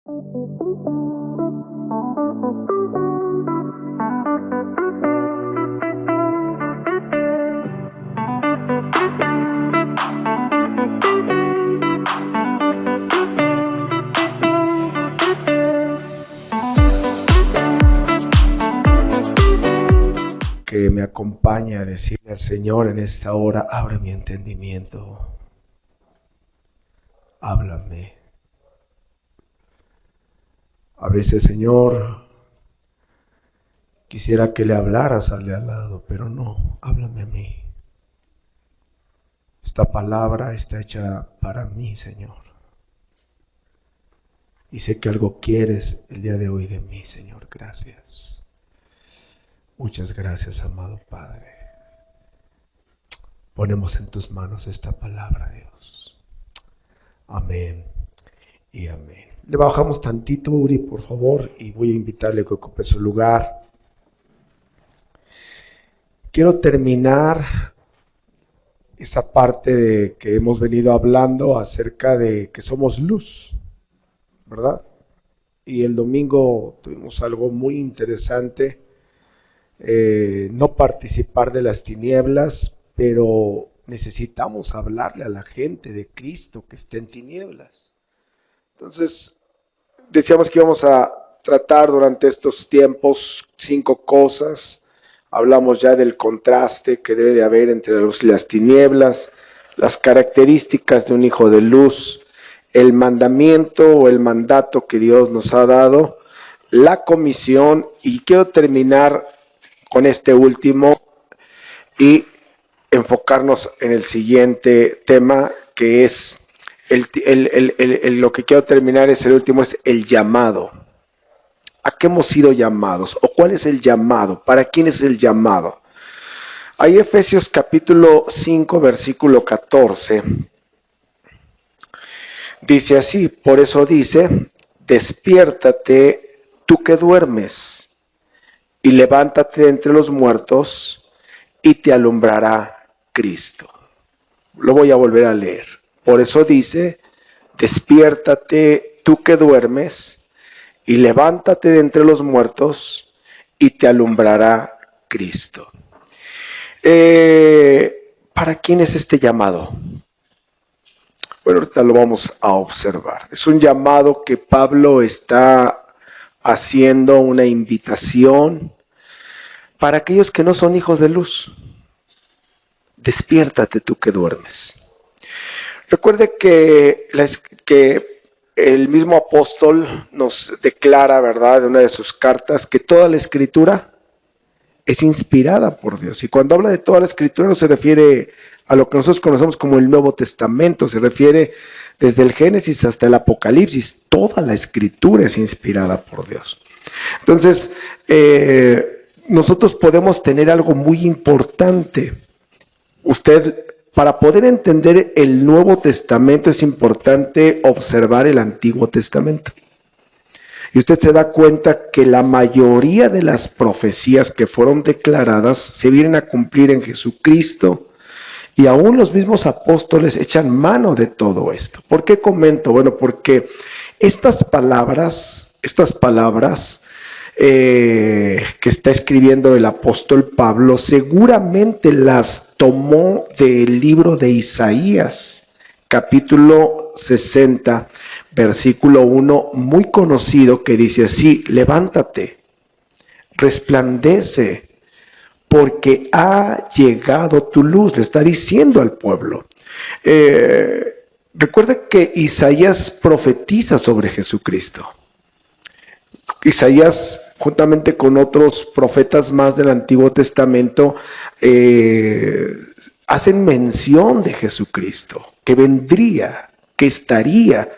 Que me acompaña a decirle al Señor en esta hora: abre mi entendimiento, háblame. A veces, Señor, quisiera que le hablaras al de al lado, pero no, háblame a mí. Esta palabra está hecha para mí, Señor. Y sé que algo quieres el día de hoy de mí, Señor. Gracias. Muchas gracias, amado Padre. Ponemos en tus manos esta palabra, Dios. Amén y amén. Le bajamos tantito, Uri, por favor, y voy a invitarle a que ocupe su lugar. Quiero terminar esa parte de que hemos venido hablando acerca de que somos luz, ¿verdad? Y el domingo tuvimos algo muy interesante. No participar de las tinieblas, pero necesitamos hablarle a la gente de Cristo que está en tinieblas. Entonces, decíamos que íbamos a tratar durante estos tiempos 5 cosas. Hablamos ya del contraste que debe de haber entre la luz y las tinieblas, las características de un hijo de luz, el mandamiento o el mandato que Dios nos ha dado, la comisión, y quiero terminar con este último y enfocarnos en el siguiente tema, que es lo que quiero terminar es el último, es el llamado. ¿A qué hemos sido llamados? ¿O cuál es el llamado? ¿Para quién es el llamado? Hay Efesios capítulo 5, versículo 14. Dice así: por eso dice, despiértate tú que duermes, y levántate de entre los muertos, y te alumbrará Cristo. Lo voy a volver a leer. Por eso dice, despiértate tú que duermes, y levántate de entre los muertos, y te alumbrará Cristo. ¿Para quién es este llamado? Bueno, ahorita lo vamos a observar. Es un llamado que Pablo está haciendo, una invitación para aquellos que no son hijos de luz. Despiértate tú que duermes. Recuerde que el mismo apóstol nos declara, ¿verdad?, en una de sus cartas, que toda la escritura es inspirada por Dios. Y cuando habla de toda la escritura no se refiere a lo que nosotros conocemos como el Nuevo Testamento, se refiere desde el Génesis hasta el Apocalipsis. Toda la escritura es inspirada por Dios. Entonces, nosotros podemos tener algo muy importante. Usted, para poder entender el Nuevo Testamento, es importante observar el Antiguo Testamento. Y usted se da cuenta que la mayoría de las profecías que fueron declaradas se vienen a cumplir en Jesucristo, y aún los mismos apóstoles echan mano de todo esto. ¿Por qué comento? Bueno, porque estas palabras que está escribiendo el apóstol Pablo seguramente las tomó del libro de Isaías, capítulo 60, versículo 1, muy conocido, que dice así: levántate, resplandece, porque ha llegado tu luz. Le está diciendo al pueblo. Recuerda que Isaías profetiza sobre Jesucristo. Isaías, juntamente con otros profetas más del Antiguo Testamento, hacen mención de Jesucristo, que vendría, que estaría.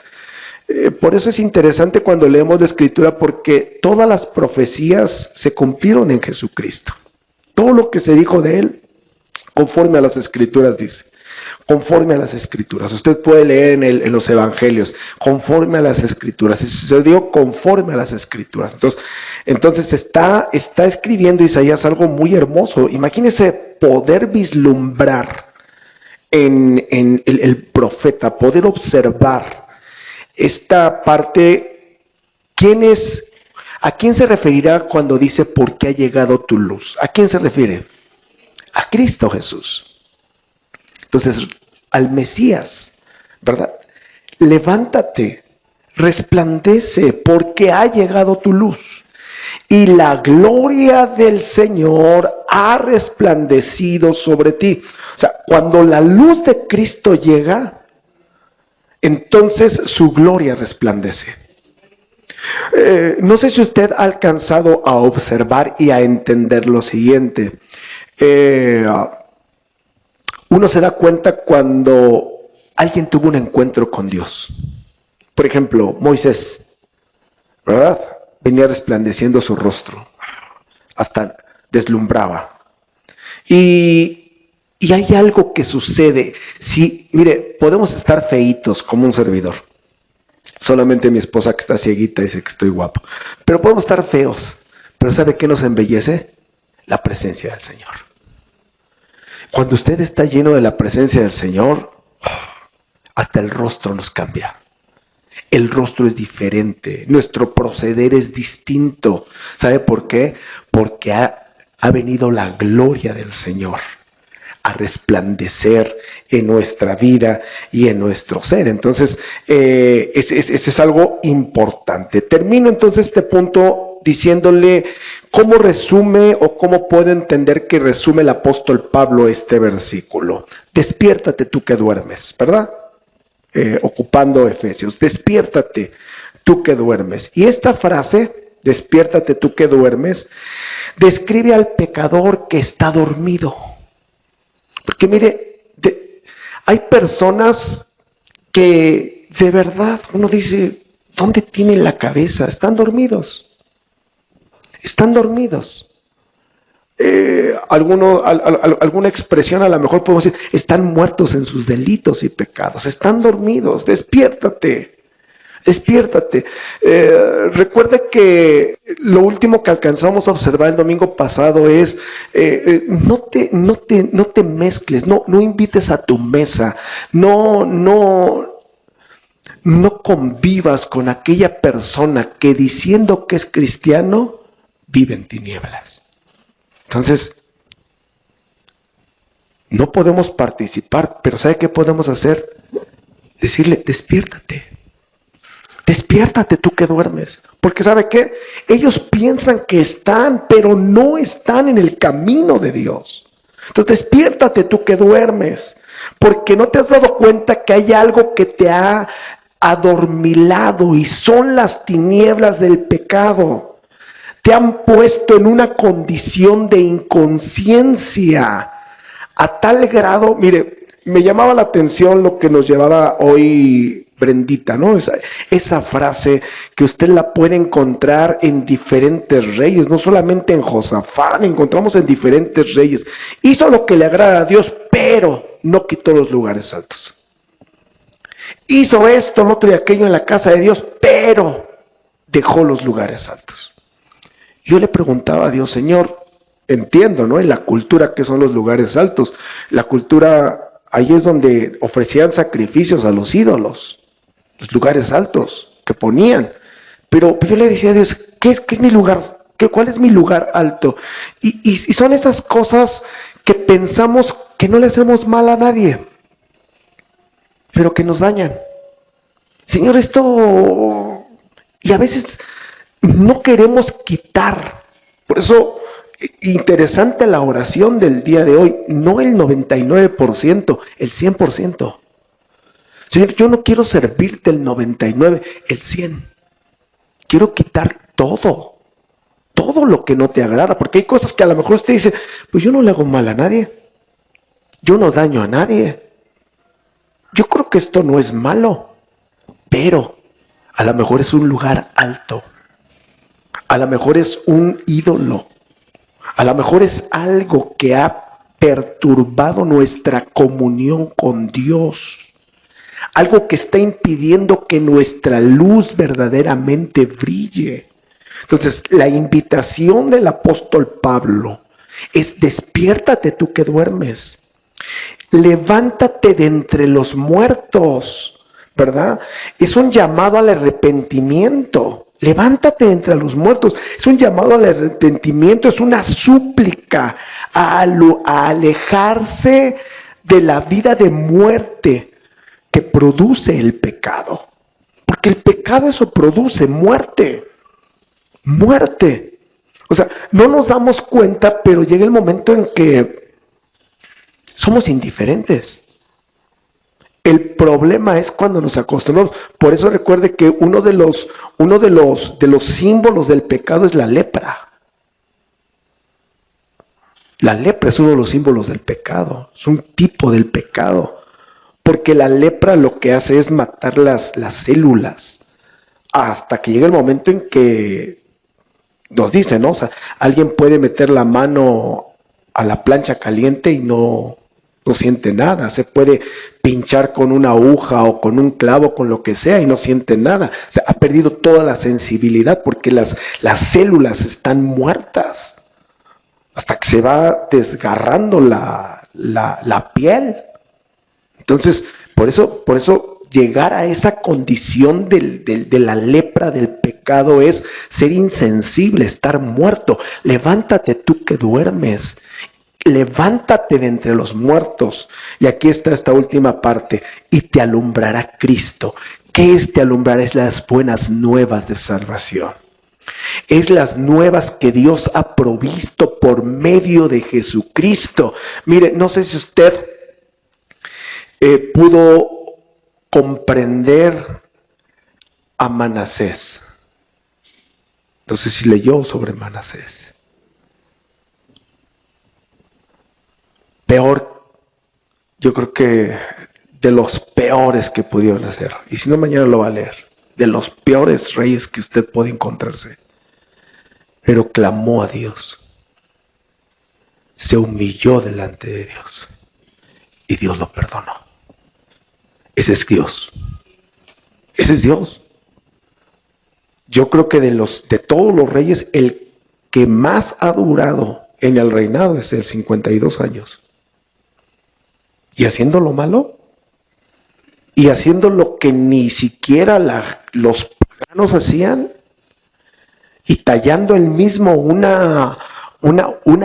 Por eso es interesante cuando leemos la Escritura, porque todas las profecías se cumplieron en Jesucristo. Todo lo que se dijo de Él, conforme a las Escrituras, dice. Conforme a las Escrituras. Usted puede leer en los Evangelios, conforme a las Escrituras. Se dio conforme a las Escrituras. Entonces está escribiendo Isaías algo muy hermoso. Imagínese poder vislumbrar en el profeta, poder observar esta parte ¿A quién se referirá cuando dice porque ha llegado tu luz? ¿A quién se refiere? A Cristo Jesús. Entonces, al Mesías, ¿verdad? Levántate, resplandece, porque ha llegado tu luz. Y la gloria del Señor ha resplandecido sobre ti. O sea, cuando la luz de Cristo llega, entonces su gloria resplandece. No sé si usted ha alcanzado a observar y a entender lo siguiente. Uno se da cuenta cuando alguien tuvo un encuentro con Dios. Por ejemplo, Moisés, ¿verdad? Venía resplandeciendo su rostro, hasta deslumbraba. Y hay algo que sucede. Si, mire, podemos estar feitos como un servidor. Solamente mi esposa, que está cieguita, dice que estoy guapo. Pero podemos estar feos. Pero ¿sabe qué nos embellece? La presencia del Señor. Cuando usted está lleno de la presencia del Señor, hasta el rostro nos cambia. El rostro es diferente. Nuestro proceder es distinto. ¿Sabe por qué? Porque ha venido la gloria del Señor a resplandecer en nuestra vida y en nuestro ser. Entonces, ese es algo importante. Termino entonces este punto diciéndole cómo resume o cómo puedo entender que resume el apóstol Pablo este versículo. Despiértate tú que duermes, ¿verdad? Ocupando Efesios. Despiértate tú que duermes. Y esta frase, despiértate tú que duermes, describe al pecador que está dormido. Porque mire, hay personas que de verdad uno dice, ¿dónde tienen la cabeza? Están dormidos. Están dormidos. Alguna expresión a lo mejor podemos decir, están muertos en sus delitos y pecados. Están dormidos. Despiértate. Despiértate. Recuerda que lo último que alcanzamos a observar el domingo pasado es no te mezcles, no invites a tu mesa, no convivas con aquella persona que diciendo que es cristiano vive en tinieblas. Entonces, no podemos participar, pero ¿sabe qué podemos hacer? Decirle, despiértate. Despiértate tú que duermes. Porque ¿sabe qué? Ellos piensan que están, pero no están en el camino de Dios. Entonces despiértate tú que duermes. Porque no te has dado cuenta que hay algo que te ha adormilado y son las tinieblas del pecado. Te han puesto en una condición de inconsciencia a tal grado. Mire, me llamaba la atención lo que nos llevaba hoy Brendita, ¿no? Esa frase que usted la puede encontrar en diferentes reyes, no solamente en Josafat, encontramos en diferentes reyes. Hizo lo que le agrada a Dios, pero no quitó los lugares altos. Hizo esto, lo otro y aquello en la casa de Dios, pero dejó los lugares altos. Yo le preguntaba a Dios, Señor, entiendo, ¿no? En la cultura, ¿qué son los lugares altos? La cultura, ahí es donde ofrecían sacrificios a los ídolos. Los lugares altos que ponían. Pero yo le decía a Dios, ¿qué es mi lugar? ¿Cuál es mi lugar alto? Y son esas cosas que pensamos que no le hacemos mal a nadie, pero que nos dañan. Señor, esto... Y a veces no queremos quitar. Por eso, interesante la oración del día de hoy. No el 99%, el 100%. Señor, yo no quiero servirte el 99, el 100. Quiero quitar todo lo que no te agrada, porque hay cosas que a lo mejor usted dice, pues yo no le hago mal a nadie, yo no daño a nadie, yo creo que esto no es malo, pero a lo mejor es un lugar alto, a lo mejor es un ídolo, a lo mejor es algo que ha perturbado nuestra comunión con Dios. Algo que está impidiendo que nuestra luz verdaderamente brille. Entonces, la invitación del apóstol Pablo es despiértate tú que duermes. Levántate de entre los muertos, ¿verdad? Es un llamado al arrepentimiento. Levántate entre los muertos. Es un llamado al arrepentimiento, es una súplica a alejarse de la vida de muerte que produce el pecado. Porque el pecado eso produce muerte. Muerte. O sea, no nos damos cuenta, pero llega el momento en que somos indiferentes. El problema es cuando nos acostumbramos. Por eso recuerde que uno de los símbolos del pecado es la lepra. La lepra es uno de los símbolos del pecado. Es un tipo del pecado. Porque la lepra lo que hace es matar las células. Hasta que llega el momento en que nos dicen, ¿no? O sea, alguien puede meter la mano a la plancha caliente y no siente nada. Se puede pinchar con una aguja o con un clavo, con lo que sea, y no siente nada. O sea, ha perdido toda la sensibilidad porque las células están muertas. Hasta que se va desgarrando la piel. Entonces, por eso llegar a esa condición de la lepra, del pecado, es ser insensible, estar muerto. Levántate tú que duermes. Levántate de entre los muertos. Y aquí está esta última parte. Y te alumbrará Cristo. ¿Qué es te alumbrará? Es las buenas nuevas de salvación. Es las nuevas que Dios ha provisto por medio de Jesucristo. Mire, no sé si usted pudo comprender a Manasés. No sé si leyó sobre Manasés. Peor, yo creo que de los peores que pudieron hacer. Y si no, mañana lo va a leer. De los peores reyes que usted puede encontrarse. Pero clamó a Dios. Se humilló delante de Dios. Y Dios lo perdonó. Ese es Dios. Ese es Dios. Yo creo que de todos los reyes, el que más ha durado en el reinado es el 52 años. Y haciendo lo malo, y haciendo lo que ni siquiera los paganos hacían, y tallando él mismo una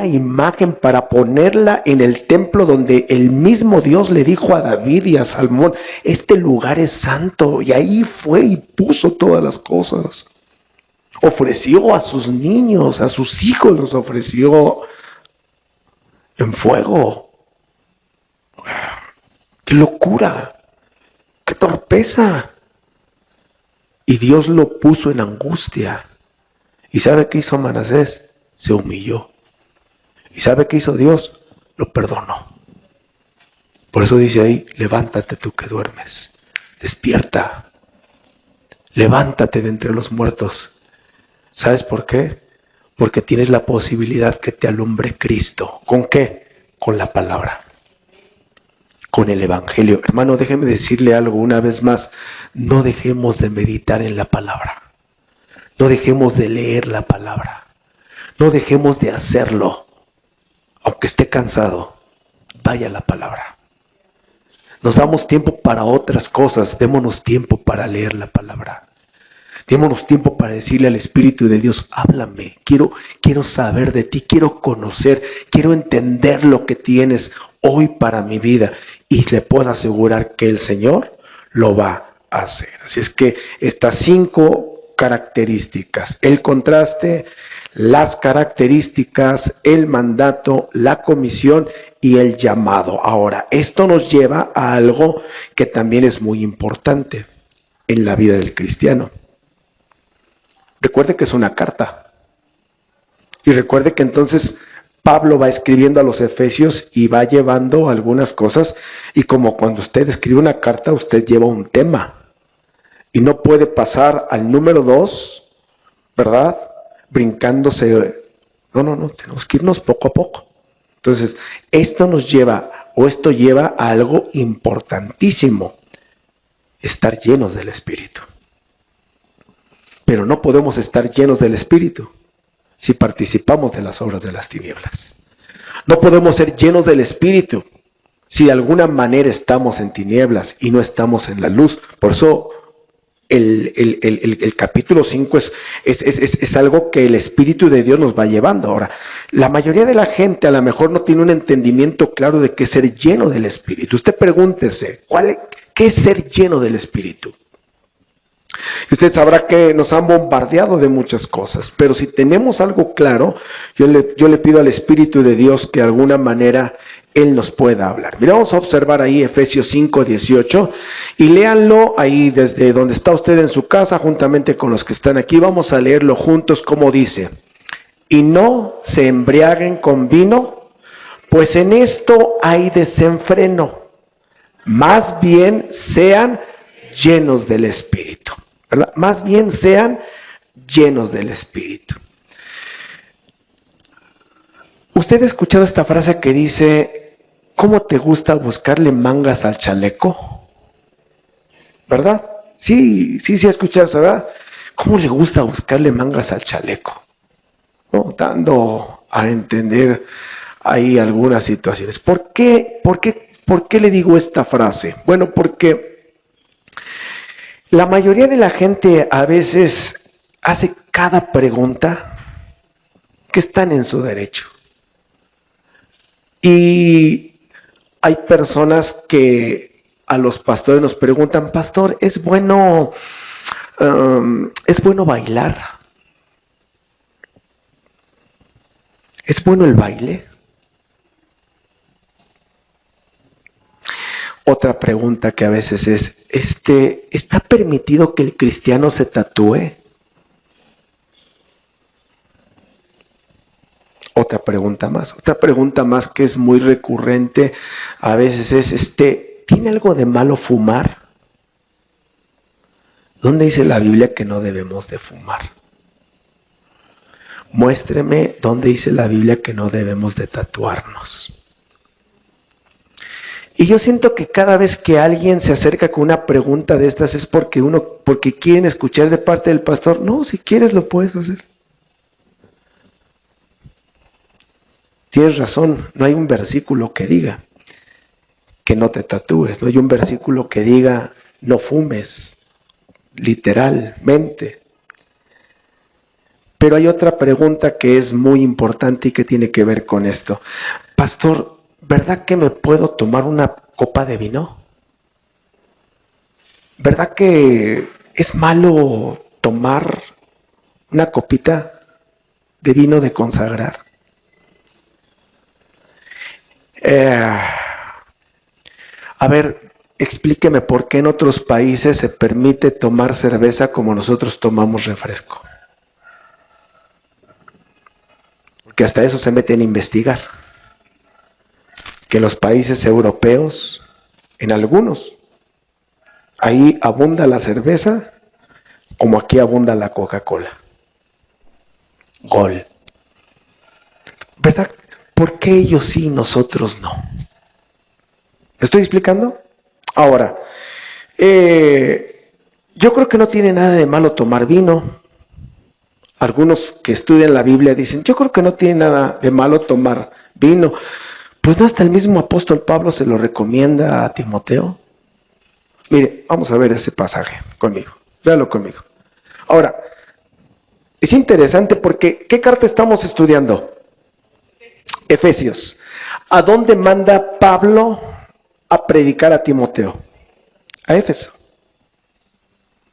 imagen para ponerla en el templo donde el mismo Dios le dijo a David y a Salomón, este lugar es santo, y ahí fue y puso todas las cosas. Ofreció a sus niños, a sus hijos los ofreció en fuego. ¡Qué locura! ¡Qué torpeza! Y Dios lo puso en angustia. ¿Y sabe qué hizo Manasés? Se humilló. ¿Y sabe qué hizo Dios? Lo perdonó. Por eso dice ahí, levántate tú que duermes. Despierta. Levántate de entre los muertos. ¿Sabes por qué? Porque tienes la posibilidad que te alumbre Cristo. ¿Con qué? Con la palabra. Con el Evangelio. Hermano, déjeme decirle algo una vez más. No dejemos de meditar en la palabra. No dejemos de leer la palabra. No dejemos de hacerlo. Aunque esté cansado, vaya a la palabra. Nos damos tiempo para otras cosas. Démonos tiempo para leer la palabra. Démonos tiempo para decirle al Espíritu de Dios, háblame. Quiero saber de ti. Quiero conocer. Quiero entender lo que tienes hoy para mi vida. Y le puedo asegurar que el Señor lo va a hacer. Así es que estas 5 características, el contraste, las características, el mandato, la comisión y el llamado. Ahora, esto nos lleva a algo que también es muy importante en la vida del cristiano. Recuerde que es una carta. Y recuerde que entonces Pablo va escribiendo a los Efesios y va llevando algunas cosas. Y como cuando usted escribe una carta, usted lleva un tema. Y no puede pasar al número 2, ¿verdad? Brincándose. No, tenemos que irnos poco a poco. Entonces, esto lleva a algo importantísimo. Estar llenos del Espíritu. Pero no podemos estar llenos del Espíritu si participamos de las obras de las tinieblas. No podemos ser llenos del Espíritu si de alguna manera estamos en tinieblas y no estamos en la luz. Por eso el capítulo 5 es algo que el Espíritu de Dios nos va llevando. Ahora, la mayoría de la gente a lo mejor no tiene un entendimiento claro de qué es ser lleno del Espíritu. Usted pregúntese, ¿qué es ser lleno del Espíritu? Y usted sabrá que nos han bombardeado de muchas cosas, pero si tenemos algo claro, yo le pido al Espíritu de Dios que de alguna manera Él nos pueda hablar. Mira, vamos a observar ahí Efesios 5:18 y léanlo ahí desde donde está usted en su casa, juntamente con los que están aquí. Vamos a leerlo juntos como dice: y no se embriaguen con vino, pues en esto hay desenfreno, más bien sean llenos del Espíritu, ¿verdad? Más bien sean llenos del Espíritu. ¿Usted ha escuchado esta frase que dice: ¿cómo te gusta buscarle mangas al chaleco? ¿Verdad? Sí, ha escuchado eso, ¿verdad? ¿Cómo le gusta buscarle mangas al chaleco? ¿No? Dando a entender ahí algunas situaciones. ¿Por qué le digo esta frase? Bueno, porque la mayoría de la gente a veces hace cada pregunta que están en su derecho. Y hay personas que a los pastores nos preguntan: pastor, ¿es bueno bailar? ¿Es bueno el baile? Otra pregunta que a veces es: ¿está permitido que el cristiano se tatúe? Otra pregunta más que es muy recurrente a veces es: ¿tiene algo de malo fumar? ¿Dónde dice la Biblia que no debemos de fumar? Muéstreme dónde dice la Biblia que no debemos de tatuarnos. Y yo siento que cada vez que alguien se acerca con una pregunta de estas es porque quieren escuchar de parte del pastor: no, si quieres lo puedes hacer. Tienes razón, no hay un versículo que diga que no te tatúes, no hay un versículo que diga no fumes, literalmente. Pero hay otra pregunta que es muy importante y que tiene que ver con esto. Pastor, ¿verdad que me puedo tomar una copa de vino? ¿Verdad que es malo tomar una copita de vino de consagrar? A ver, explíqueme por qué en otros países se permite tomar cerveza como nosotros tomamos refresco. Porque hasta eso se meten a investigar. Que en los países europeos, en algunos, ahí abunda la cerveza como aquí abunda la Coca-Cola. Gol. ¿Verdad? ¿Por qué ellos sí y nosotros no? ¿Me estoy explicando? Ahora, yo creo que no tiene nada de malo tomar vino. Algunos que estudian la Biblia dicen: yo creo que no tiene nada de malo tomar vino. Pues no, hasta el mismo apóstol Pablo se lo recomienda a Timoteo. Mire, vamos a ver ese pasaje conmigo. Véalo conmigo. Ahora, es interesante porque ¿qué carta estamos estudiando? Efesios. ¿A dónde manda Pablo a predicar a Timoteo? A Éfeso.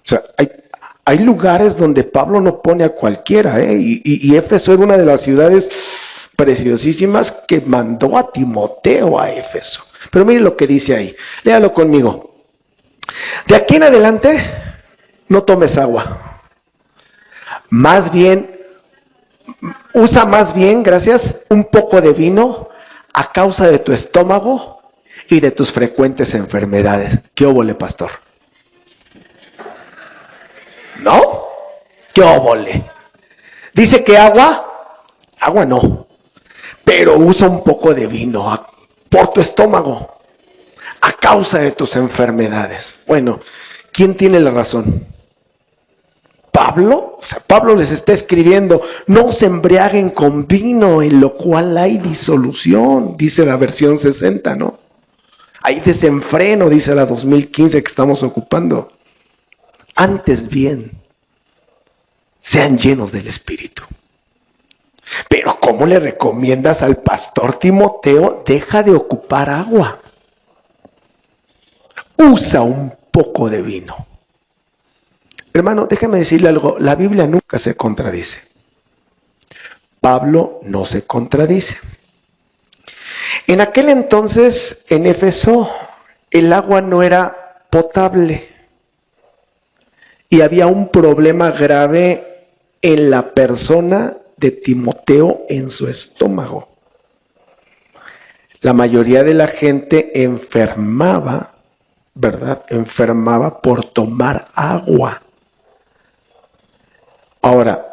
O sea, hay lugares donde Pablo no pone a cualquiera, y Éfeso era una de las ciudades preciosísimas que mandó a Timoteo a Éfeso. Pero mire lo que dice ahí. Léalo conmigo. De aquí en adelante, no tomes agua. Usa más bien, un poco de vino a causa de tu estómago y de tus frecuentes enfermedades. ¿Qué óvole, pastor? ¿No? ¿Qué óvole? Dice que agua no, pero usa un poco de vino por tu estómago a causa de tus enfermedades. Bueno, ¿quién tiene la razón? Pablo. O sea, Pablo les está escribiendo: no se embriaguen con vino, en lo cual hay disolución, dice la versión 60, ¿no? Hay desenfreno, dice la 2015 que estamos ocupando. Antes bien, sean llenos del Espíritu. Pero ¿cómo le recomiendas al pastor Timoteo? Deja de ocupar agua. Usa un poco de vino. Hermano, déjame decirle algo. La Biblia nunca se contradice. Pablo no se contradice. En aquel entonces, en Éfeso, el agua no era potable. Y había un problema grave en la persona de Timoteo, en su estómago. La mayoría de la gente enfermaba, ¿verdad? Enfermaba por tomar agua. Ahora,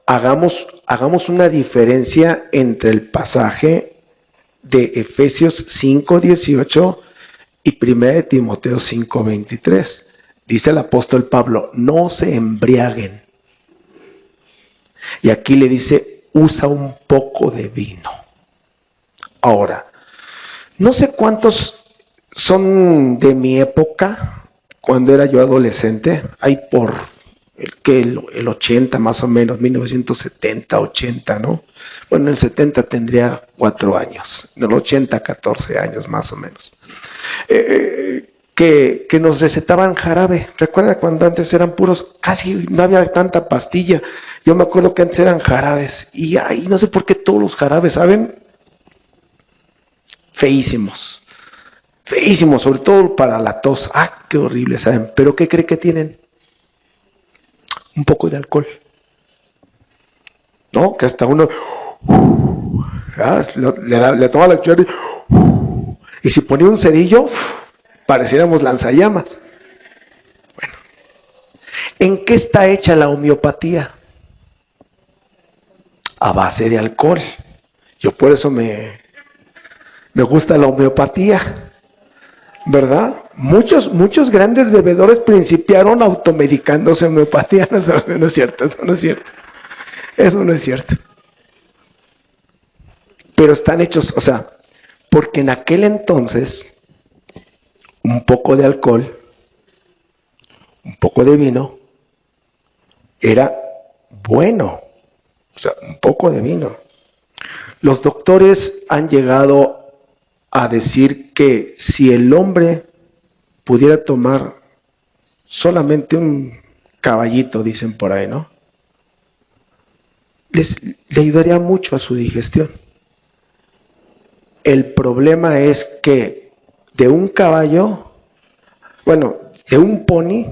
hagamos una diferencia entre el pasaje de Efesios 5:18 y 1 de Timoteo 5:23. Dice el apóstol Pablo, no se embriaguen. Y aquí le dice, usa un poco de vino. Ahora, no sé cuántos son de mi época, cuando era yo adolescente, hay por el 80 más o menos, 1970, 80, ¿no? Bueno, en el 70 tendría 4 años, en el 80, 14 años más o menos. Que nos recetaban jarabe. Recuerda cuando antes eran puros, casi no había tanta pastilla. Yo me acuerdo que antes eran jarabes. Y ay, no sé por qué todos los jarabes, ¿saben? Feísimos. Feísimos, sobre todo para la tos. Ah, qué horrible, ¿saben? Pero ¿qué cree que tienen? Un poco de alcohol. ¿No? Que hasta uno le toma la cuchara y si ponía un cerillo, pareciéramos lanzallamas. Bueno, ¿en qué está hecha la homeopatía? A base de alcohol. Yo por eso me gusta la homeopatía, ¿verdad? Muchos grandes bebedores principiaron automedicándose homeopatía. Eso no es cierto, eso no es cierto. Eso no es cierto. Pero están hechos, o sea, porque en aquel entonces un poco de alcohol, un poco de vino, era bueno. O sea, un poco de vino. Los doctores han llegado a decir que si el hombre pudiera tomar solamente un caballito, dicen por ahí, ¿no? Le ayudaría mucho a su digestión. El problema es que de un caballo, bueno, de un pony,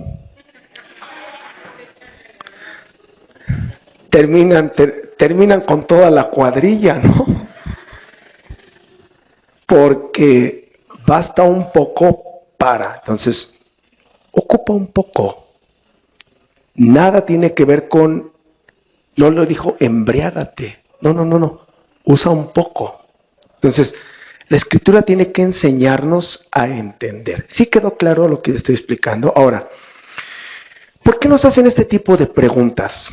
terminan con toda la cuadrilla, ¿no? Porque basta un poco para, entonces, ocupa un poco. Nada tiene que ver con, no lo dijo, embriágate. No, usa un poco. Entonces, la Escritura tiene que enseñarnos a entender. ¿Sí quedó claro lo que estoy explicando? Ahora, ¿por qué nos hacen este tipo de preguntas?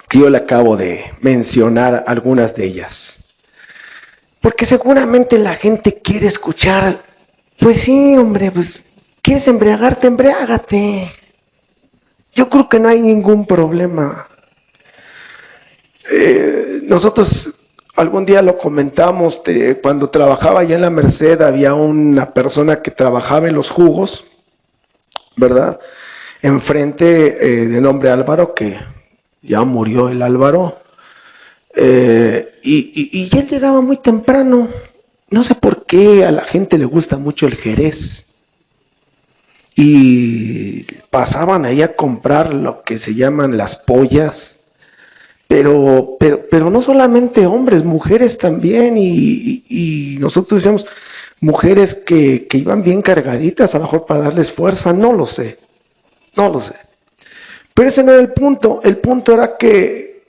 Que yo le acabo de mencionar algunas de ellas. Porque seguramente la gente quiere escuchar, pues sí, hombre, pues, ¿quieres embriagarte? Embriágate. Yo creo que no hay ningún problema. Nosotros algún día lo comentamos, cuando trabajaba allá en la Merced había una persona que trabajaba en los jugos, ¿verdad? Enfrente de nombre Álvaro, que ya murió el Álvaro, y él llegaba muy temprano. No sé por qué a la gente le gusta mucho el Jerez. Y pasaban ahí a comprar lo que se llaman las pollas, pero no solamente hombres, mujeres también, y nosotros decíamos, mujeres que iban bien cargaditas, a lo mejor para darles fuerza, no lo sé. Pero ese no era el punto era que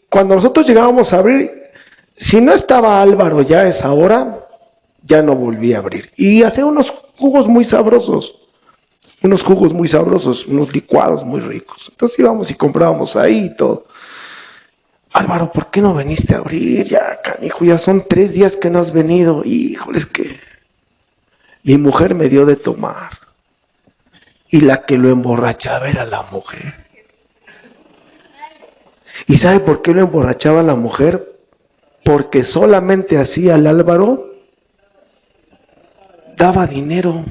cuando nosotros llegábamos a abrir, si no estaba Álvaro ya a esa hora, ya no volví a abrir. Y hacía unos jugos muy sabrosos, unos licuados muy ricos. Entonces íbamos y comprábamos ahí y todo. Álvaro, ¿por qué no veniste a abrir? Ya, canijo, ya son 3 días que no has venido. Híjole, es que mi mujer me dio de tomar. y la que lo emborrachaba era la mujer. ¿Y sabe por qué lo emborrachaba la mujer? Porque solamente así al Álvaro daba dinero.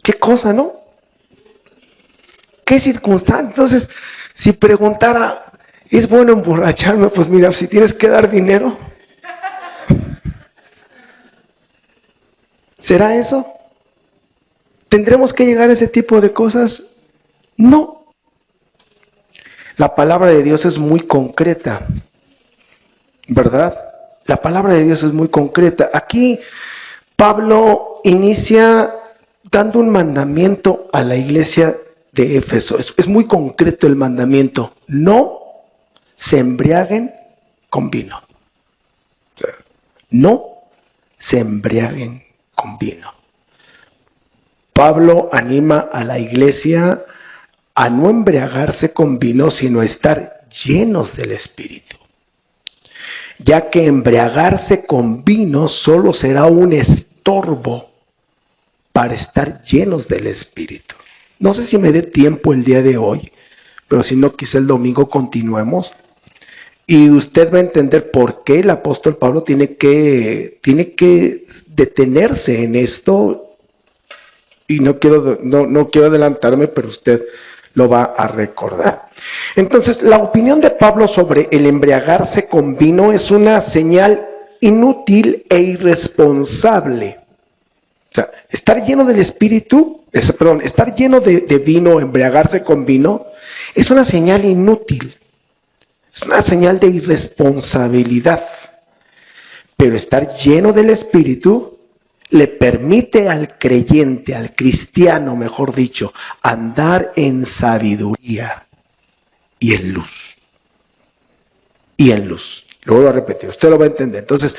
¿Qué cosa, no? ¿Qué circunstancia? Entonces, si preguntara, ¿es bueno emborracharme? Pues mira, si tienes que dar dinero, ¿será eso? ¿Tendremos que llegar a ese tipo de cosas? No. La palabra de Dios es muy concreta, ¿verdad? La palabra de Dios es muy concreta. Aquí Pablo inicia dando un mandamiento a la iglesia de Éfeso. Es muy concreto el mandamiento. No se embriaguen con vino. O sea, no se embriaguen con vino. Pablo anima a la iglesia a no embriagarse con vino, sino a estar llenos del Espíritu. Ya que embriagarse con vino solo será un estorbo para estar llenos del Espíritu. No sé si me dé tiempo el día de hoy, pero si no, quizá el domingo continuemos. Y usted va a entender por qué el apóstol Pablo tiene que detenerse en esto. Y no quiero adelantarme, pero usted lo va a recordar. Entonces, la opinión de Pablo sobre el embriagarse con vino es una señal inútil e irresponsable. O sea, estar lleno del Espíritu, estar lleno de vino, embriagarse con vino, es una señal inútil. Es una señal de irresponsabilidad. Pero estar lleno del Espíritu le permite al creyente, al cristiano, mejor dicho, andar en sabiduría y en luz. Y en luz. Lo vuelvo a repetir, usted lo va a entender. Entonces,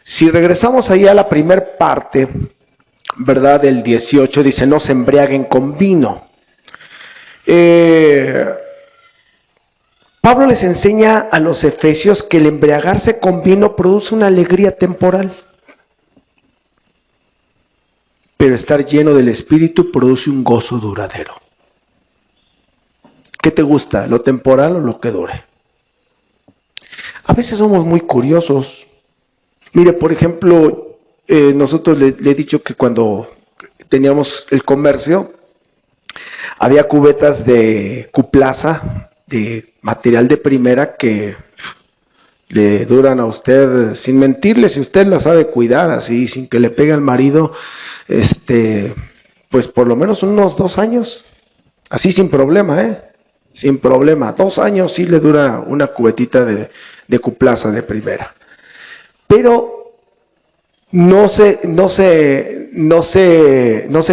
si regresamos ahí a la primera parte, ¿verdad? Del 18, dice, no se embriaguen con vino. Pablo les enseña a los efesios que el embriagarse con vino produce una alegría temporal. Pero estar lleno del Espíritu produce un gozo duradero. ¿Qué te gusta? ¿Lo temporal o lo que dure? A veces somos muy curiosos. Mire, por ejemplo, nosotros le he dicho que cuando teníamos el comercio, había cubetas de Cuplaza, de material de primera, que le duran a usted, sin mentirle, si usted la sabe cuidar así, sin que le pegue al marido, pues por lo menos unos 2 años, así sin problema, sin problema, 2 años sí le dura una cubetita de Cuplaza de primera. Pero no se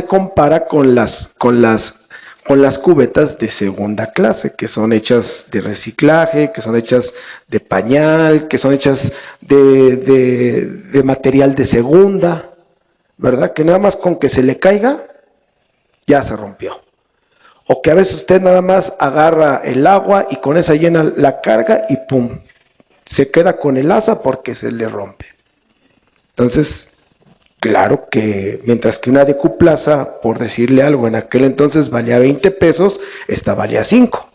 compara con las cubetas de segunda clase, que son hechas de reciclaje, que son hechas de pañal, que son hechas de material de segunda, ¿verdad? Que nada más con que se le caiga, ya se rompió. O que a veces usted nada más agarra el agua y con esa llena la carga y ¡pum! Se queda con el asa porque se le rompe. Entonces, claro que mientras que una de Cuplaza, por decirle algo, en aquel entonces valía 20 pesos, esta valía 5.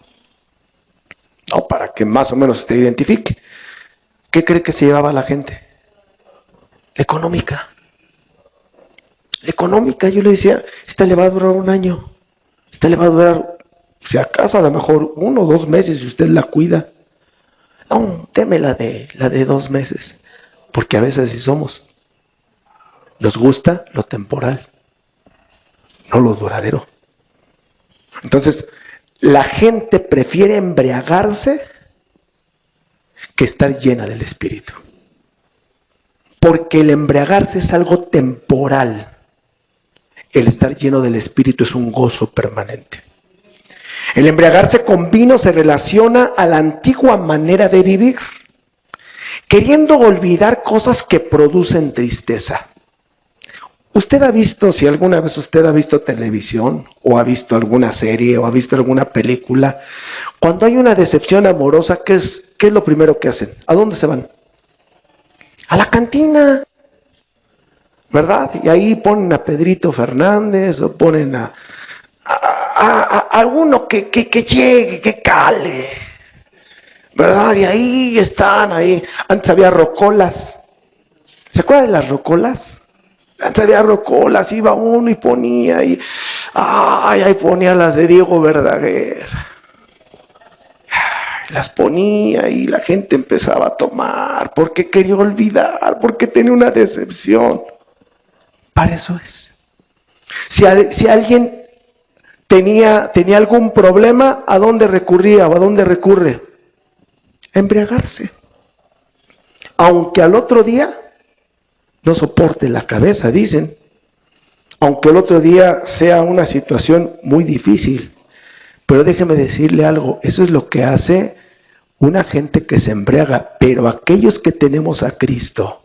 No, para que más o menos usted identifique. ¿Qué cree que se llevaba la gente? La económica. La económica, yo le decía, esta le va a durar 1 año. Esta le va a durar, si acaso, a lo mejor 1 o 2 meses si usted la cuida. No, deme la de 2 meses. Porque a veces así somos. Nos gusta lo temporal, no lo duradero. Entonces, la gente prefiere embriagarse que estar llena del Espíritu. Porque el embriagarse es algo temporal. El estar lleno del Espíritu es un gozo permanente. El embriagarse con vino se relaciona a la antigua manera de vivir, queriendo olvidar cosas que producen tristeza. ¿Usted ha visto, si alguna vez usted ha visto televisión, o ha visto alguna serie, o ha visto alguna película, cuando hay una decepción amorosa, ¿qué es lo primero que hacen? ¿A dónde se van? A la cantina. ¿verdad? Y ahí ponen a Pedrito Fernández o ponen a alguno que llegue, que cale, ¿verdad? Y ahí están, ahí. Antes había rocolas. ¿Se acuerdan de las rocolas? Antes había rocolas, iba uno y ponía, y ahí ponía las de Diego Verdaguer. Las ponía y la gente empezaba a tomar porque quería olvidar, porque tenía una decepción. Para eso es. Si alguien tenía algún problema, ¿a dónde recurría o a dónde recurre? A embriagarse. Aunque al otro día no soporte la cabeza, dicen. Aunque el otro día sea una situación muy difícil. Pero déjeme decirle algo, eso es lo que hace una gente que se embriaga. Pero aquellos que tenemos a Cristo,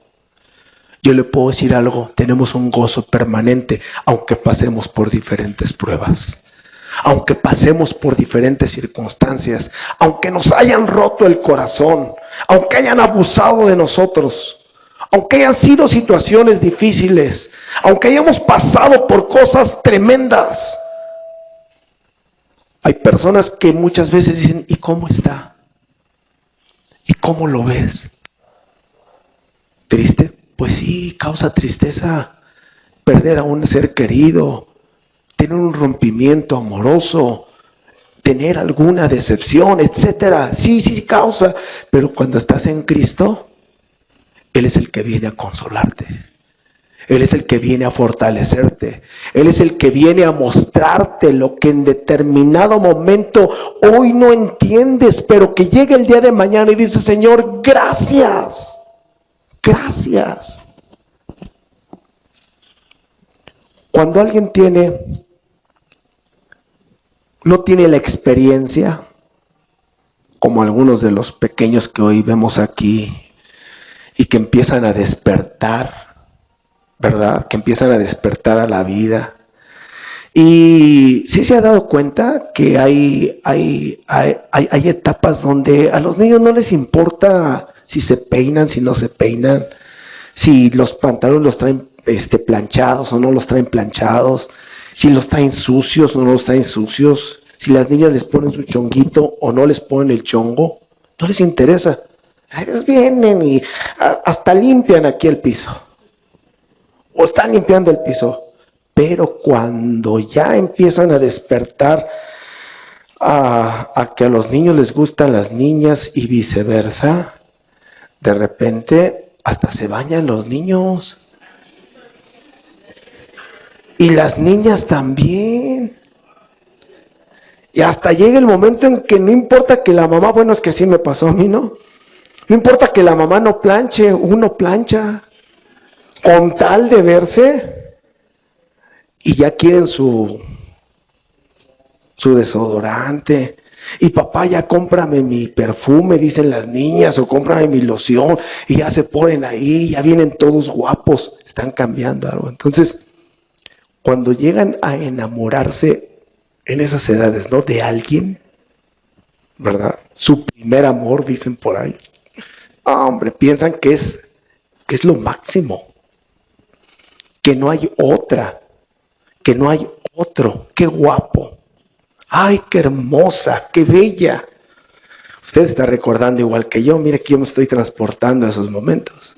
yo le puedo decir algo, tenemos un gozo permanente, aunque pasemos por diferentes pruebas. Aunque pasemos por diferentes circunstancias, aunque nos hayan roto el corazón, aunque hayan abusado de nosotros, aunque hayan sido situaciones difíciles, aunque hayamos pasado por cosas tremendas. Hay personas que muchas veces dicen, ¿y cómo está? ¿Y cómo lo ves? ¿Triste? Pues sí, causa tristeza perder a un ser querido, tener un rompimiento amoroso, tener alguna decepción, etcétera. Sí, causa. Pero cuando estás en Cristo, Él es el que viene a consolarte. Él es el que viene a fortalecerte. Él es el que viene a mostrarte lo que en determinado momento hoy no entiendes, pero que llegue el día de mañana y dices, Señor, gracias. Gracias. Cuando alguien no tiene la experiencia, como algunos de los pequeños que hoy vemos aquí, y que empiezan a despertar, ¿verdad? Que empiezan a despertar a la vida. Y sí se ha dado cuenta que hay etapas donde a los niños no les importa si se peinan, si no se peinan, si los pantalones los traen planchados o no los traen planchados, si los traen sucios o no los traen sucios, si las niñas les ponen su chonguito o no les ponen el chongo, no les interesa. Ellos vienen y hasta limpian aquí el piso. O están limpiando el piso. Pero cuando ya empiezan a despertar a que a los niños les gustan las niñas y viceversa, de repente hasta se bañan los niños. Y las niñas también. Y hasta llega el momento en que no importa que la mamá, bueno, es que así me pasó a mí, ¿no? No importa que la mamá no planche, uno plancha. Con tal de verse, y ya quieren su desodorante. Y papá, ya cómprame mi perfume, dicen las niñas, o cómprame mi loción, y ya se ponen ahí, ya vienen todos guapos, están cambiando algo. Entonces, cuando llegan a enamorarse en esas edades, ¿no? De alguien, ¿verdad? Su primer amor, dicen por ahí. Hombre, piensan que es lo máximo. Que no hay otra, que no hay otro, qué guapo, ay, qué hermosa, qué bella. Usted está recordando igual que yo, mire que yo me estoy transportando a esos momentos.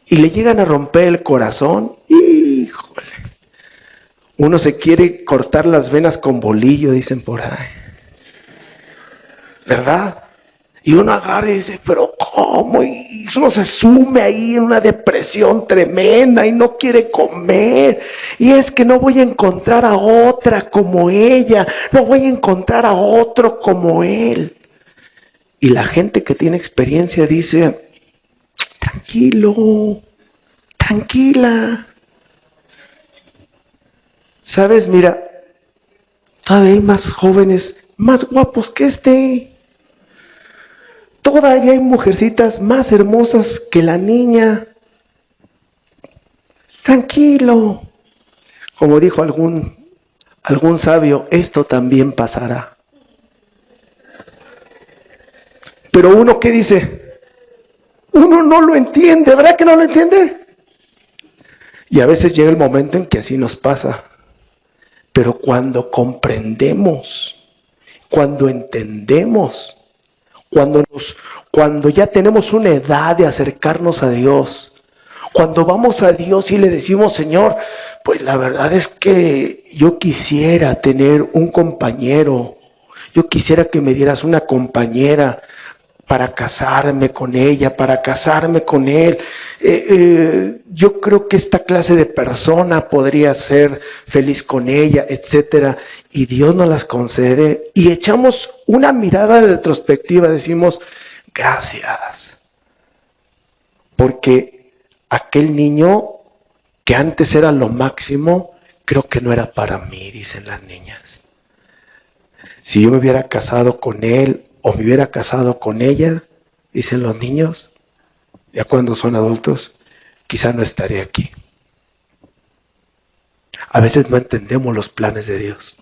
Y le llegan a romper el corazón, híjole. Uno se quiere cortar las venas con bolillo, dicen por ahí. ¿Verdad? Y uno agarra y dice, pero ¿cómo? Y uno se sume ahí en una depresión tremenda y no quiere comer. Y es que no voy a encontrar a otra como ella, no voy a encontrar a otro como él. Y la gente que tiene experiencia dice, tranquilo, tranquila. ¿Sabes? Mira, todavía hay más jóvenes, más guapos que este. Todavía hay mujercitas más hermosas que la niña. Tranquilo. Como dijo algún sabio, esto también pasará. Pero uno, ¿qué dice? Uno no lo entiende, ¿verdad que no lo entiende? Y a veces llega el momento en que así nos pasa. Pero cuando comprendemos, cuando entendemos, cuando ya tenemos una edad de acercarnos a Dios, cuando vamos a Dios y le decimos, Señor, pues la verdad es que yo quisiera tener un compañero, yo quisiera que me dieras una compañera para casarme con ella, para casarme con él. Yo creo que esta clase de persona podría ser feliz con ella, etcétera. Y Dios nos las concede y echamos una mirada de retrospectiva, decimos, gracias. Porque aquel niño que antes era lo máximo, creo que no era para mí, dicen las niñas. Si yo me hubiera casado con él o me hubiera casado con ella, dicen los niños, ya cuando son adultos, quizá no estaría aquí. A veces no entendemos los planes de Dios.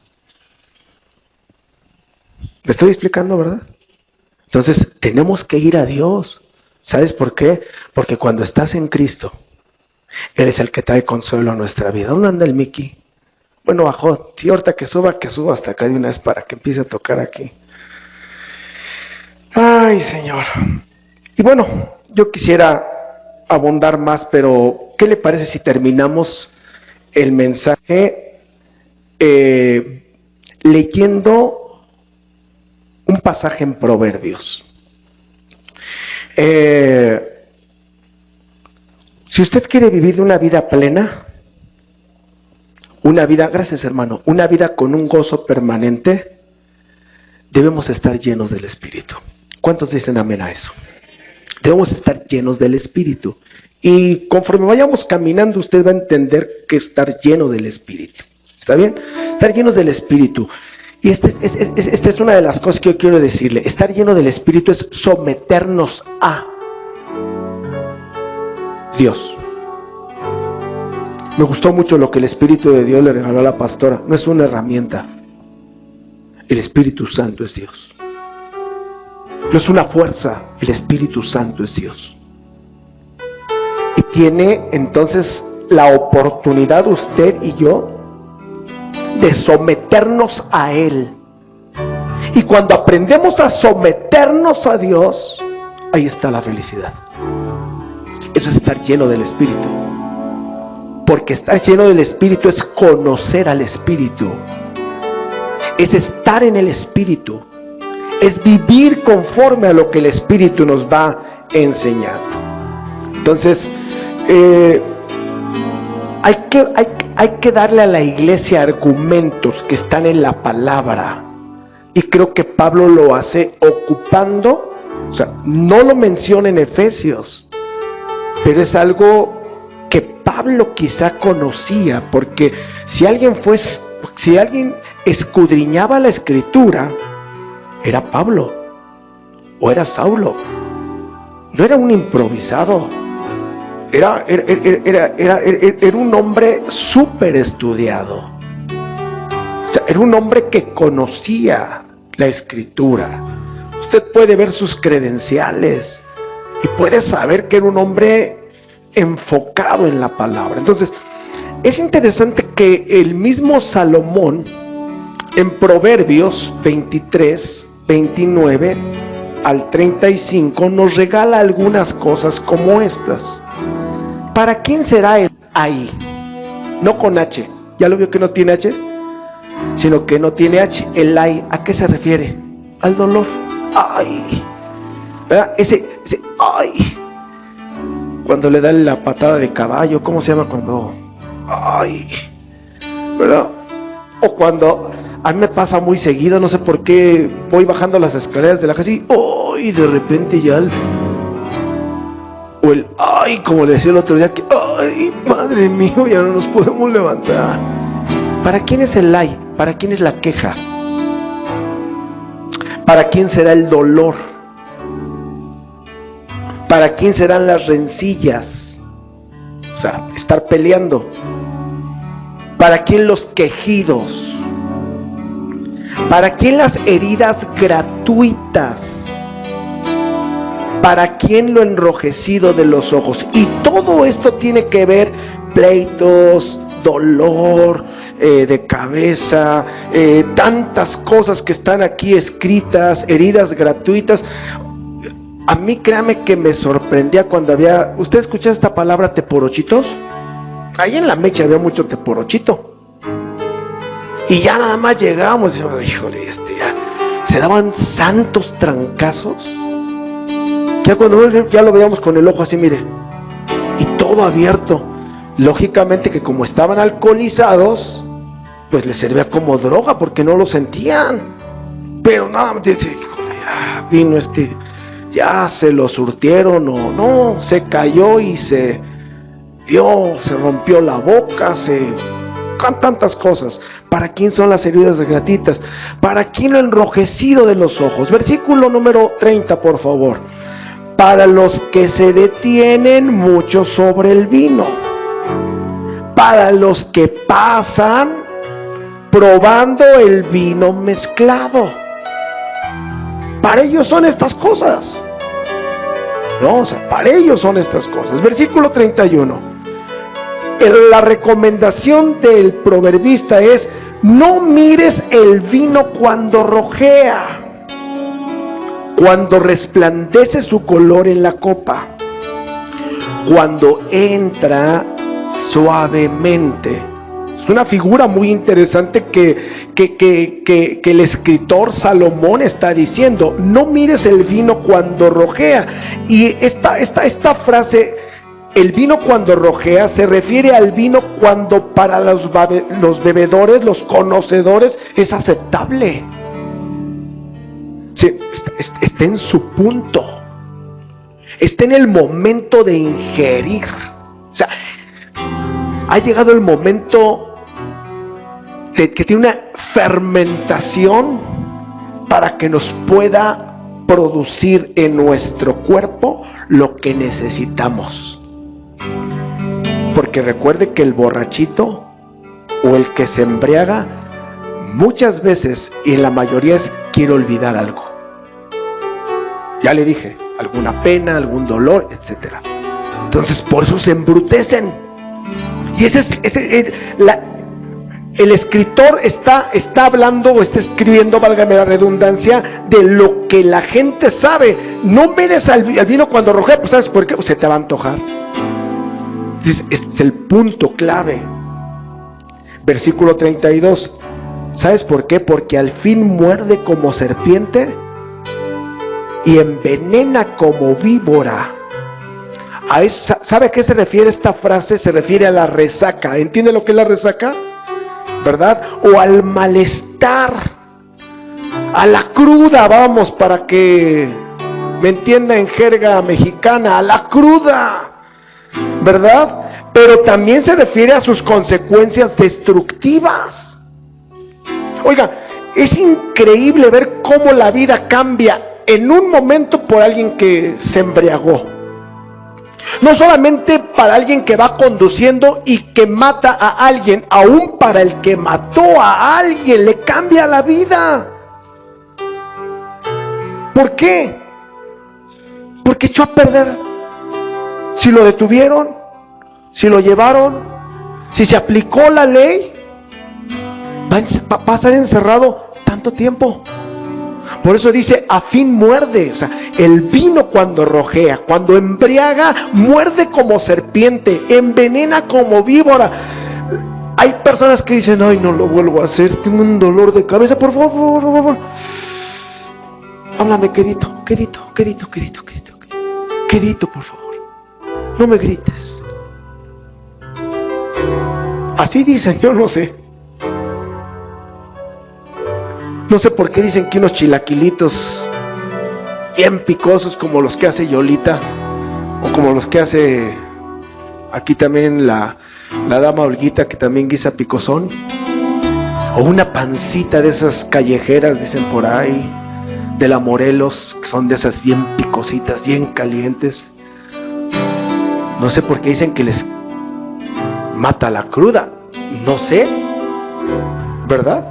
¿Me estoy explicando, verdad? Entonces, tenemos que ir a Dios. ¿Sabes por qué? Porque cuando estás en Cristo, Él es el que trae consuelo a nuestra vida. ¿Dónde anda el Mickey? Bueno, bajó. Sí, ahorita que suba hasta acá de una vez para que empiece a tocar aquí. Ay, Señor. Y bueno, yo quisiera abundar más, pero ¿qué le parece si terminamos el mensaje leyendo un pasaje en Proverbios? Si usted quiere vivir una vida plena, una vida, gracias hermano, una vida con un gozo permanente, debemos estar llenos del Espíritu. ¿Cuántos dicen amén a eso? Debemos estar llenos del Espíritu. Y conforme vayamos caminando, usted va a entender que estar lleno del Espíritu. ¿Está bien? Estar llenos del Espíritu. Y esta es una de las cosas que yo quiero decirle. Estar lleno del Espíritu es someternos a Dios. Me gustó mucho lo que el Espíritu de Dios le regaló a la pastora. No es una herramienta. El Espíritu Santo es Dios. No es una fuerza, el Espíritu Santo es Dios. Y tiene entonces la oportunidad usted y yo de someternos a Él. Y cuando aprendemos a someternos a Dios, ahí está la felicidad. Eso es estar lleno del Espíritu. Porque estar lleno del Espíritu es conocer al Espíritu. Es estar en el Espíritu. Es vivir conforme a lo que el Espíritu nos va enseñando. Entonces, hay que darle a la iglesia argumentos que están en la palabra. Y creo que Pablo lo hace ocupando, o sea, no lo menciona en Efesios, pero es algo que Pablo quizá conocía, porque si alguien escudriñaba la Escritura, era Pablo o era Saulo. No era un improvisado. Era un hombre súper estudiado. O sea, era un hombre que conocía la Escritura. Usted puede ver sus credenciales y puede saber que era un hombre enfocado en la palabra. Entonces, es interesante que el mismo Salomón, en Proverbios 23, 29 al 35, nos regala algunas cosas como estas. ¿Para quién será el ay? No con H. ¿Ya lo vio que no tiene H? Sino que no tiene H. El ay, ¿a qué se refiere? Al dolor. Ay. ¿Verdad? Ese ay. Cuando le da la patada de caballo, ¿cómo se llama cuando? Ay. ¿Verdad? O cuando... A mí me pasa muy seguido, no sé por qué, voy bajando las escaleras de la casa y ¡ay! De repente ya o el ¡ay! Como le decía el otro día, que ¡ay! Padre mío, ya no nos podemos levantar. ¿Para quién es el ay? ¿Para quién es la queja? ¿Para quién será el dolor? ¿Para quién serán las rencillas? O sea, estar peleando. ¿Para quién los quejidos? ¿Para quién las heridas gratuitas? ¿Para quién lo enrojecido de los ojos? Y todo esto tiene que ver pleitos, dolor de cabeza, tantas cosas que están aquí escritas, heridas gratuitas. A mí, créame que me sorprendía cuando había... ¿Usted escucha esta palabra teporochitos? Ahí en la Mecha había mucho teporochito. Y ya nada más llegábamos y decíamos, híjole, ya se daban santos trancazos. Ya cuando ya lo veíamos con el ojo así, mire, y todo abierto. Lógicamente que como estaban alcoholizados, pues les servía como droga porque no lo sentían. Pero nada más dice, híjole, ya vino ya se lo surtieron o no, se cayó y se rompió la boca, con tantas cosas. ¿Para quién son las heridas gratuitas? ¿Para quién lo enrojecido de los ojos? Versículo número 30, por favor. Para los que se detienen mucho sobre el vino, para los que pasan probando el vino mezclado. Para ellos son estas cosas. No, o sea, para ellos son estas cosas. Versículo 31. La recomendación del proverbista es: no mires el vino cuando rojea, cuando resplandece su color en la copa, cuando entra suavemente. Es una figura muy interesante que el escritor Salomón está diciendo: no mires el vino cuando rojea. Y esta frase, el vino cuando rojea, se refiere al vino cuando para los bebedores, los conocedores, es aceptable. Sí, está en su punto, está en el momento de ingerir. O sea, ha llegado el momento que tiene una fermentación para que nos pueda producir en nuestro cuerpo lo que necesitamos. Porque recuerde que el borrachito o el que se embriaga muchas veces, y en la mayoría, quiere olvidar algo. Ya le dije, alguna pena, algún dolor, etc. Entonces por eso se embrutecen. Y el escritor está hablando o está escribiendo, válgame la redundancia, de lo que la gente sabe. No mires al vino cuando rojea, pues ¿sabes por qué? Pues se te va a antojar. Este es el punto clave. Versículo 32. ¿Sabes por qué? Porque al fin muerde como serpiente y envenena como víbora. ¿Sabe a qué se refiere esta frase? Se refiere a la resaca. ¿Entiende lo que es la resaca? ¿Verdad? O al malestar, a la cruda, vamos, para que me entienda en jerga mexicana, a la cruda, ¿verdad? Pero también se refiere a sus consecuencias destructivas. Oiga, es increíble ver cómo la vida cambia en un momento por alguien que se embriagó. No solamente para alguien que va conduciendo y que mata a alguien, aún para el que mató a alguien le cambia la vida. ¿Por qué? Porque echó a perder. Si lo detuvieron, si lo llevaron, si se aplicó la ley, va a estar encerrado tanto tiempo. Por eso dice, a fin muerde. O sea, el vino cuando rojea, cuando embriaga, muerde como serpiente, envenena como víbora. Hay personas que dicen, ay, no lo vuelvo a hacer, tengo un dolor de cabeza, por favor. Háblame quedito, por favor. No me grites. Así dicen, yo no sé. No sé por qué dicen que unos chilaquilitos bien picosos como los que hace Yolita, o como los que hace aquí también la dama Olguita, que también guisa picosón, o una pancita de esas callejeras, dicen por ahí, de la Morelos, que son de esas bien picositas, bien calientes. No sé por qué dicen que les mata la cruda, no sé, ¿verdad?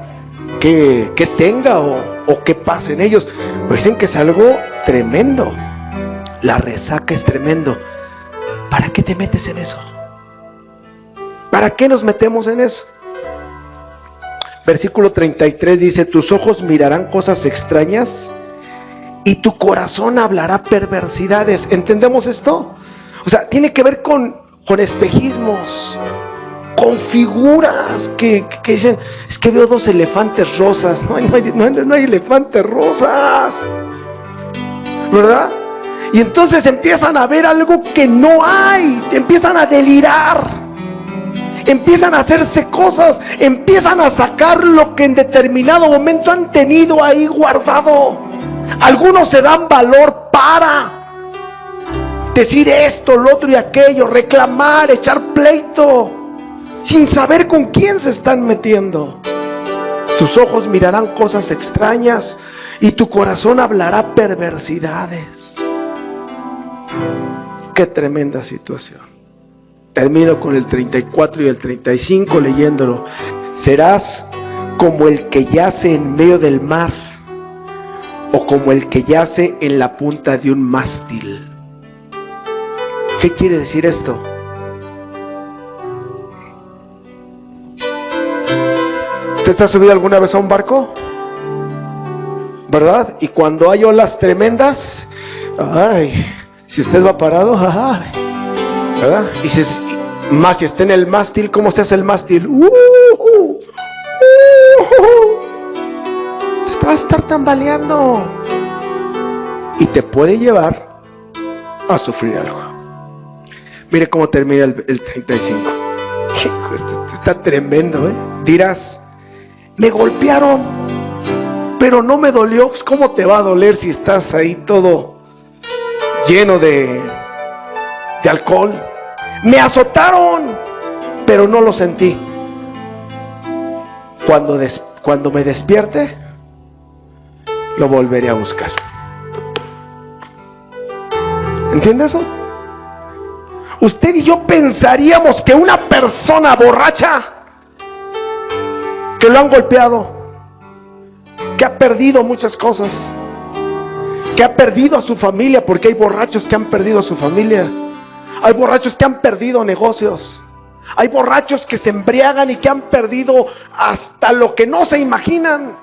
Que tenga o que pase en ellos, pero dicen que es algo tremendo. La resaca es tremendo. ¿Para qué te metes en eso? ¿Para qué nos metemos en eso? Versículo 33 dice: tus ojos mirarán cosas extrañas y tu corazón hablará perversidades. ¿Entendemos esto? O sea, tiene que ver con espejismos, con figuras que dicen: es que veo dos elefantes rosas. No hay elefantes rosas, ¿verdad? Y entonces empiezan a ver algo que no hay, empiezan a delirar, empiezan a hacerse cosas, empiezan a sacar lo que en determinado momento han tenido ahí guardado. Algunos se dan valor para decir esto, lo otro y aquello, reclamar, echar pleito, sin saber con quién se están metiendo. Tus ojos mirarán cosas extrañas y tu corazón hablará perversidades. Qué tremenda situación. Termino con el 34 y el 35 leyéndolo. Serás como el que yace en medio del mar, o como el que yace en la punta de un mástil. ¿Qué quiere decir esto? ¿Usted se ha subido alguna vez a un barco? ¿Verdad? Y cuando hay olas tremendas, ay, si usted va parado, ay, ¿verdad? Y más si está en el mástil, ¿cómo se hace el mástil? Te vas a estar tambaleando y te puede llevar a sufrir algo. Mire cómo termina el 35. Esto está tremendo, ¿eh? Dirás: me golpearon, pero no me dolió. Pues, ¿cómo te va a doler si estás ahí todo lleno de alcohol? Me azotaron, pero no lo sentí. Cuando me despierte, lo volveré a buscar. ¿Entiende eso? Usted y yo pensaríamos que una persona borracha, que lo han golpeado, que ha perdido muchas cosas, que ha perdido a su familia, porque hay borrachos que han perdido a su familia, hay borrachos que han perdido negocios, hay borrachos que se embriagan y que han perdido hasta lo que no se imaginan.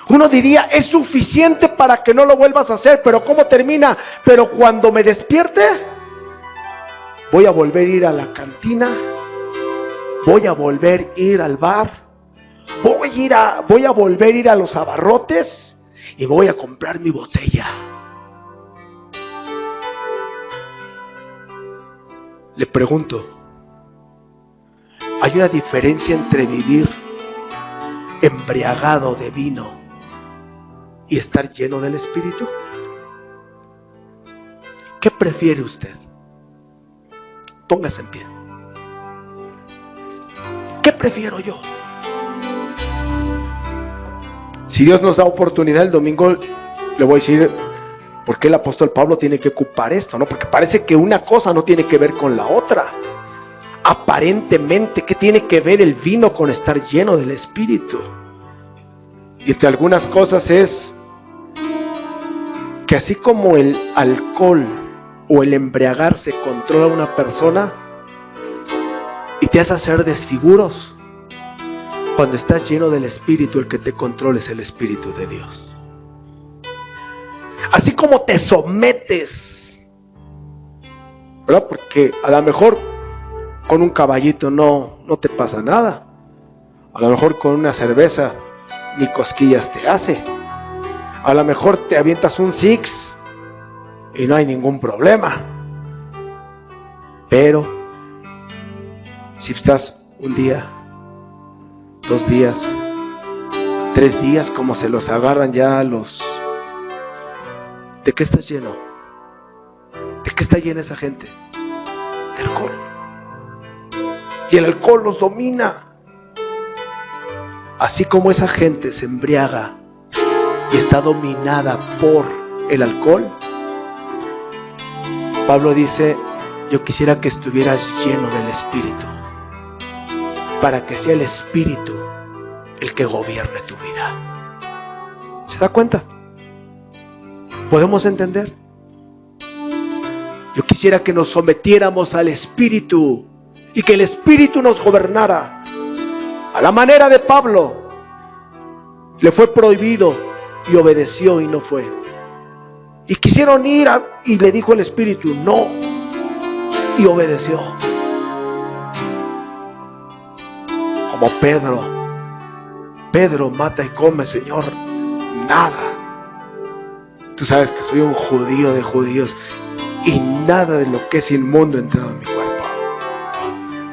Uno diría: es suficiente para que no lo vuelvas a hacer. Pero ¿cómo termina? Pero cuando me despierte, voy a volver a ir a la cantina, voy a volver a ir al bar, voy a volver a ir a los abarrotes y voy a comprar mi botella. Le pregunto: ¿hay una diferencia entre vivir embriagado de vino y estar lleno del Espíritu? ¿Qué prefiere usted? Póngase en pie. ¿Qué prefiero yo? Si Dios nos da oportunidad el domingo, le voy a decir por qué el apóstol Pablo tiene que ocupar esto, ¿no? Porque parece que una cosa no tiene que ver con la otra. Aparentemente, ¿qué tiene que ver el vino con estar lleno del Espíritu? Y entre algunas cosas es que así como el alcohol o el embriagarse controla a una persona y te hace hacer desfiguros, cuando estás lleno del Espíritu, el que te controla es el Espíritu de Dios. Así como te sometes, ¿verdad? Porque a lo mejor con un caballito no te pasa nada. A lo mejor con una cerveza ni cosquillas te hace. A lo mejor te avientas un six y no hay ningún problema. Pero si estás un día, 2 días, 3 días, como se los agarran ya los... ¿De qué estás lleno? ¿De qué está llena esa gente? De alcohol. Y el alcohol los domina. Así como esa gente se embriaga y está dominada por el alcohol, Pablo dice: yo quisiera que estuvieras lleno del Espíritu, para que sea el Espíritu el que gobierne tu vida. ¿Se da cuenta? ¿Podemos entender? Yo quisiera que nos sometiéramos al Espíritu y que el Espíritu nos gobernara. A la manera de Pablo, le fue prohibido y obedeció y no fue. Y quisieron ir y le dijo el Espíritu, no, y obedeció. Como Pedro mata y come, Señor, nada. Tú sabes que soy un judío de judíos y nada de lo que es inmundo ha entrado en mi cuerpo.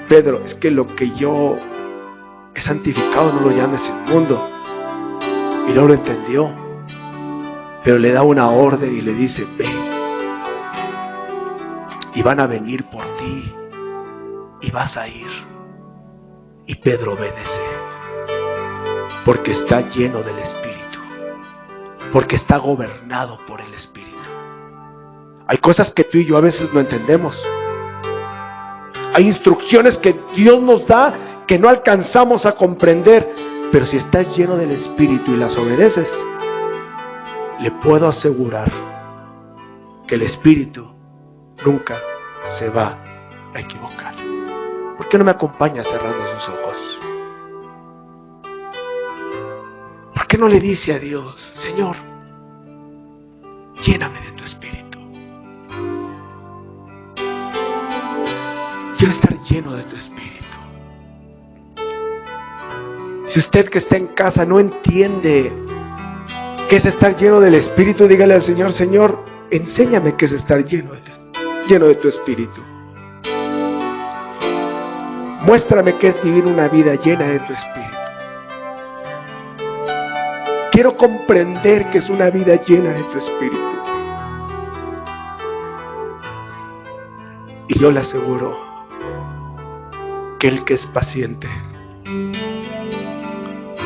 Pedro, es que lo que yo he santificado no lo llames inmundo. Y no lo entendió, pero le da una orden y le dice, ven, y van a venir por ti y vas a ir. Y Pedro obedece, porque está lleno del Espíritu, porque está gobernado por el Espíritu. Hay cosas que tú y yo a veces no entendemos. Hay instrucciones que Dios nos da que no alcanzamos a comprender, pero si estás lleno del Espíritu y las obedeces, le puedo asegurar que el Espíritu nunca se va a equivocar. ¿Por qué no me acompaña cerrando sus ojos? ¿Por qué no le dice a Dios, Señor, lléname de tu Espíritu? Quiero estar lleno de tu Espíritu. Si usted que está en casa no entiende qué es estar lleno del Espíritu, dígale al Señor, Señor, enséñame qué es estar lleno de tu Espíritu. Muéstrame qué es vivir una vida llena de tu Espíritu. Quiero comprender qué es una vida llena de tu Espíritu. Y yo le aseguro que el que es paciente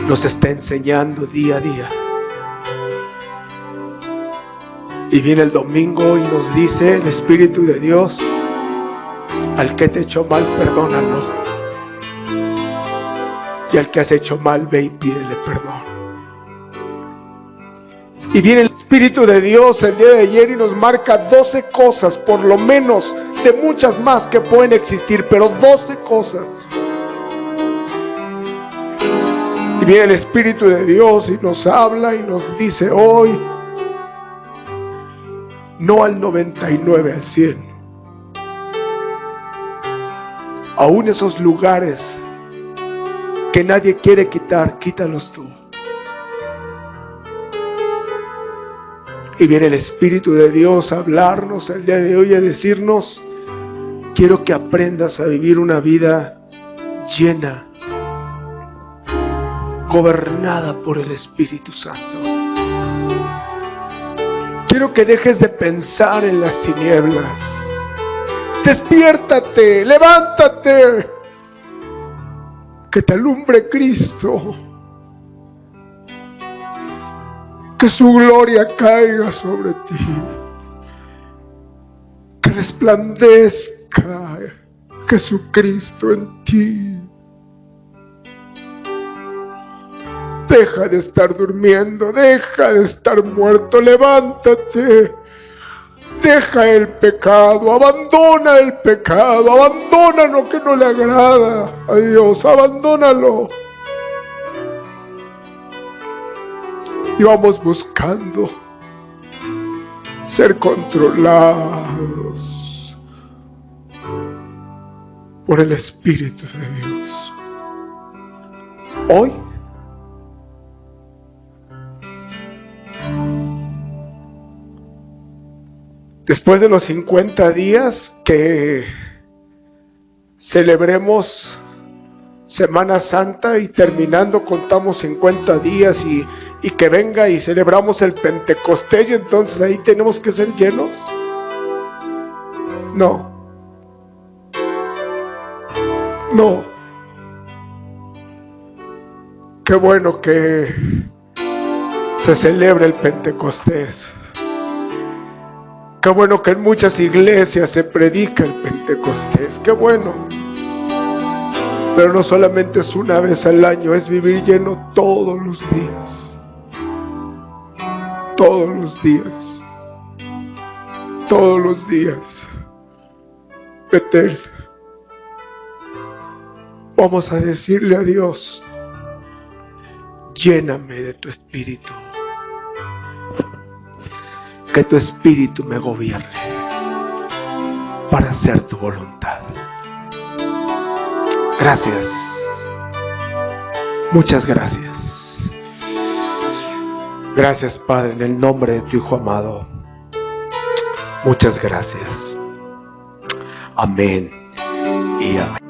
nos está enseñando día a día. Y viene el domingo y nos dice el Espíritu de Dios, al que te echó mal, perdónalo. Y al que has hecho mal, ve y pídele perdón. Y viene el Espíritu de Dios el día de ayer y nos marca 12 cosas, por lo menos, de muchas más que pueden existir, pero 12 cosas. Y viene el Espíritu de Dios y nos habla y nos dice hoy, no al 99, al 100. Aún esos lugares que nadie quiere quitar, quítalos tú. Y viene el Espíritu de Dios a hablarnos el día de hoy, a decirnos, quiero que aprendas a vivir una vida llena, gobernada por el Espíritu Santo. Quiero que dejes de pensar en las tinieblas. Despiértate, levántate, que te alumbre Cristo, que su gloria caiga sobre ti, que resplandezca Jesucristo en ti. Deja de estar durmiendo, deja de estar muerto, levántate, deja el pecado, abandona el pecado, abandona lo que no le agrada a Dios, abandónalo. Y vamos buscando ser controlados por el Espíritu de Dios. Hoy, después de los 50 días que celebremos Semana Santa y terminando contamos 50 días y que venga y celebramos el Pentecostés y entonces ahí tenemos que ser llenos. No. Qué bueno que se celebre el Pentecostés. Qué bueno que en muchas iglesias se predica el Pentecostés. Qué bueno. Pero no solamente es una vez al año, es vivir lleno todos los días. Todos los días. Todos los días. Betel, Vamos a decirle a Dios: lléname de tu espíritu. Que tu espíritu me gobierne para hacer tu voluntad. Gracias. Muchas gracias. Gracias, Padre, en el nombre de tu Hijo amado. Muchas gracias. Amén y amén.